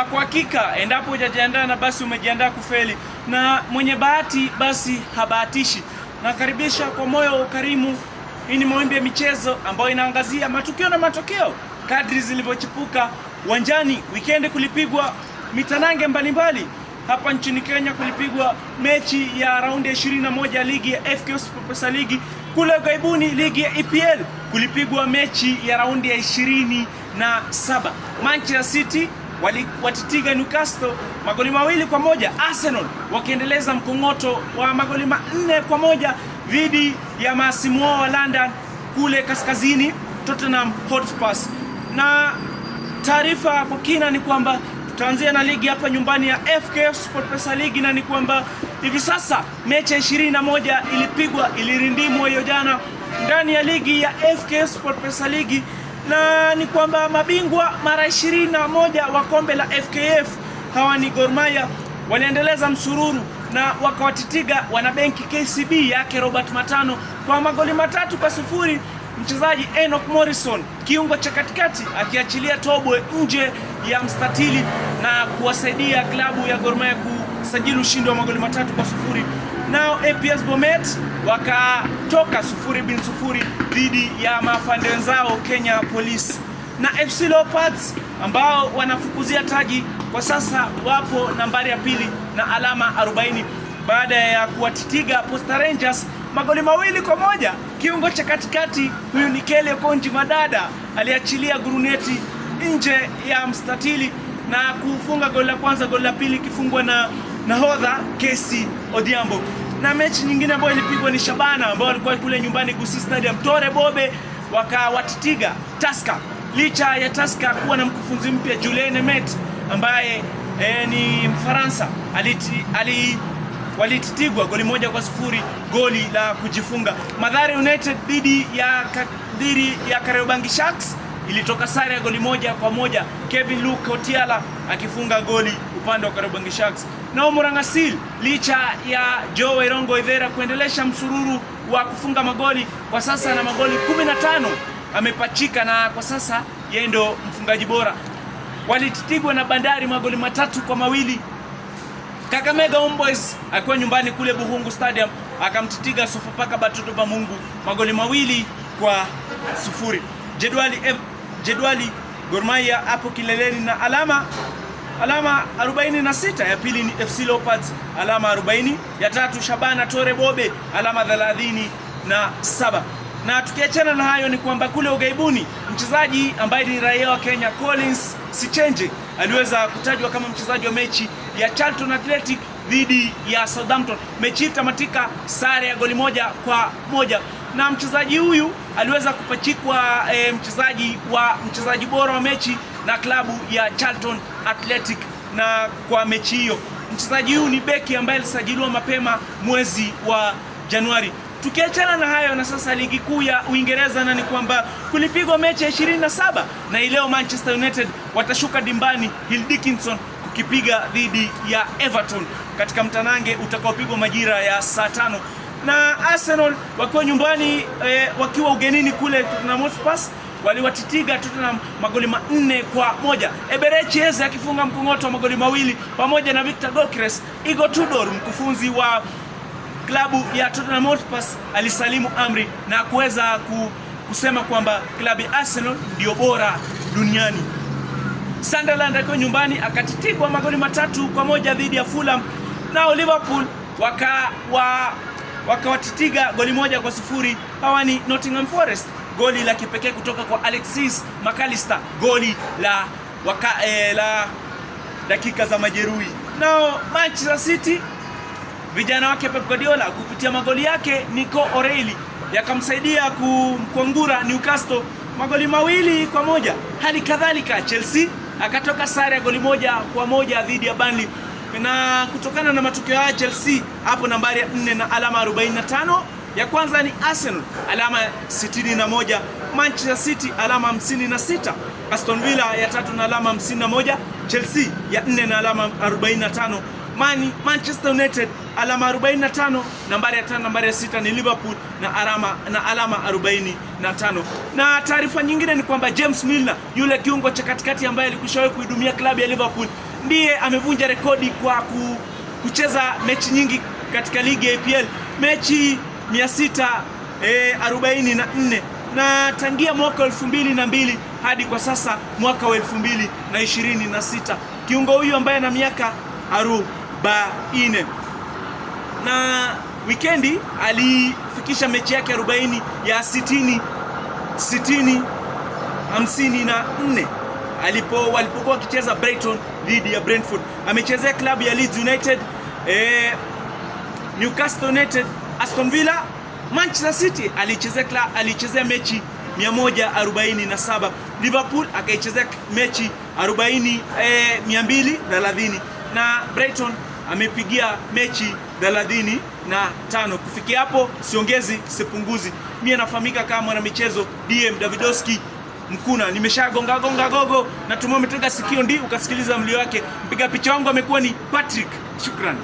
Ama kwa hakika endapo hujajiandaa na basi umejiandaa kufeli, na mwenye bahati basi habahatishi. Nakaribisha kwa moyo wa ukarimu. Hii ni Mawimbi ya Michezo ambayo inaangazia matukio na matokeo kadri zilivyochipuka uwanjani. Weekend kulipigwa mitanange mbalimbali. Hapa nchini Kenya kulipigwa mechi ya raundi ya 21 ya ligi ya FKF SportPesa League. Kule ughaibuni ligi ya EPL kulipigwa mechi ya raundi ya 27. Manchester City watitiga Newcastle magoli 2-1. Arsenal wakiendeleza mkongoto wa magoli 4-1 dhidi ya masimu wa London kule kaskazini Tottenham Hotspur. Na taarifa kwa kina ni kwamba tutaanzia na ligi hapa nyumbani ya FKF SportPesa League, na ni kwamba hivi sasa mechi ya 21 ilipigwa, ilirindimwa hiyo jana ndani ya ligi ya FKF SportPesa League, na ni kwamba mabingwa mara 21 wa kombe la FKF hawa ni Gor Mahia waliendeleza msururu na wakawatitiga wanabenki KCB yake Robert Matano kwa magoli 3-0. Mchezaji Enoch Morrison kiungo cha katikati akiachilia Tobwe nje ya mstatili na kuwasaidia klabu ya Gor Mahia kusajili ushindi wa magoli 3-0. Nao APS Bomet wakatoka 0-0 dhidi ya mafande wenzao Kenya Police. Na FC Leopards ambao wanafukuzia taji kwa sasa wapo nambari ya pili na alama 40 baada ya kuwatitiga Posta Rangers magoli 2-1. Kiungo cha katikati huyu ni Kelly Okonji Madada aliachilia guruneti nje ya mstatili na kufunga goli la kwanza, goli la pili kifungwa na nahodha Kesi Odhiambo. Na mechi nyingine ambayo ilipigwa ni Shabana ambao walikuwa kule nyumbani Gusii Stadium. Tore Bobe wakawatitiga Tusker. Licha ya Tusker kuwa na mkufunzi mpya Julien Emet ambaye ni Mfaransa, walititigwa goli 1-0, goli la kujifunga. Mathare United dhidi ya Kariobangi Sharks ilitoka sare ya goli 1-1, Kevin Luke Otiala akifunga goli upande wa Kariobangi Sharks. Na Murang'a Seal licha ya Joe Irongo Ithera kuendelesha msururu wa kufunga magoli, kwa sasa na magoli 15 amepachika, na kwa sasa yeye ndo mfungaji bora. Walitigwa na Bandari magoli 3-2. Kakamega Homeboys akiwa nyumbani kule Buhungu Stadium akamtitiga Sofapaka Batoto ba Mungu magoli 2-0. Jedwali Gor Mahia hapo kileleni na alama 46. Ya pili ni FC Leopards alama 40, ya tatu Shabana Tore Bobe alama 37. Na tukiachana na hayo ni kwamba kule ughaibuni mchezaji ambaye ni raia wa Kenya Collins Sichenje aliweza kutajwa kama mchezaji wa mechi ya Charlton Athletic dhidi ya Southampton. Mechi tamatika sare ya goli 1-1, na mchezaji huyu aliweza kupachikwa mchezaji bora wa mechi na klabu ya Charlton Athletic. Na kwa mechi hiyo mchezaji huyu ni beki ambaye alisajiliwa mapema mwezi wa Januari. Tukiachana na hayo na sasa ligi kuu ya Uingereza, na ni kwamba kulipigwa mechi ya 27 na leo Manchester United watashuka dimbani Hill Dickinson kukipiga dhidi ya Everton katika mtanange utakaopigwa majira ya saa 5. Na Arsenal wakiwa nyumbani wakiwa ugenini kule Tottenham Hotspur waliwatitiga Tottenham magoli 4-1. Eberechi Eze akifunga mkongoto wa magoli 2 pamoja na Victor Gokres. Igor Tudor mkufunzi wa klabu ya Tottenham Hotspur alisalimu amri na kuweza kusema kwamba klabu ya Arsenal ndio bora duniani. Sunderland akiwa nyumbani akatitigwa magoli 3-1 dhidi ya Fulham. Nao Liverpool wakawatitiga goli 1-0. Hawa ni Nottingham Forest, goli la kipekee kutoka kwa Alexis McAllister, goli la dakika za majeruhi. Nao Manchester City vijana wake Pep Guardiola kupitia magoli yake Nico O'Reilly yakamsaidia kuangura Newcastle magoli 2-1. Hali kadhalika Chelsea akatoka sare ya goli 1-1 dhidi ya Burnley. Na kutokana na matukio haya Chelsea hapo nambari ya 4 na alama 45. Ya kwanza ni Arsenal alama 61, Manchester City alama 56, Aston Villa ya 3 na alama 51, Chelsea ya 4 na alama 45. Manchester United alama 45, nambari ya 5, nambari ya 6 ni Liverpool na alama 45. Na taarifa nyingine ni kwamba James Milner, yule kiungo cha katikati ambaye alikushawahi kuidumia klabu ya Liverpool, ndiye amevunja rekodi kwa kucheza mechi nyingi katika ligi ya EPL, mechi 644, na tangia mwaka 2002 hadi kwa sasa mwaka wa 2026. Kiungo huyu ambaye ana miaka 40 na wikendi alifikisha mechi yake 40 ya 54 walipokuwa wakicheza Brighton dhidi ya Brentford. Amechezea klabu ya Leeds United, Newcastle United, Aston Villa, Manchester City alichezea mechi 147, Liverpool akaichezea mechi 230, na Brighton amepigia mechi 35. Kufikia hapo siongezi sipunguzi. Mimi nafahamika kama mwana michezo DM Davidowski Mkuna. Nimeshagonga gogo, natumai umetega sikio ukasikiza mlio wake. Mpiga picha wangu amekuwa ni Patrick. Shukrani.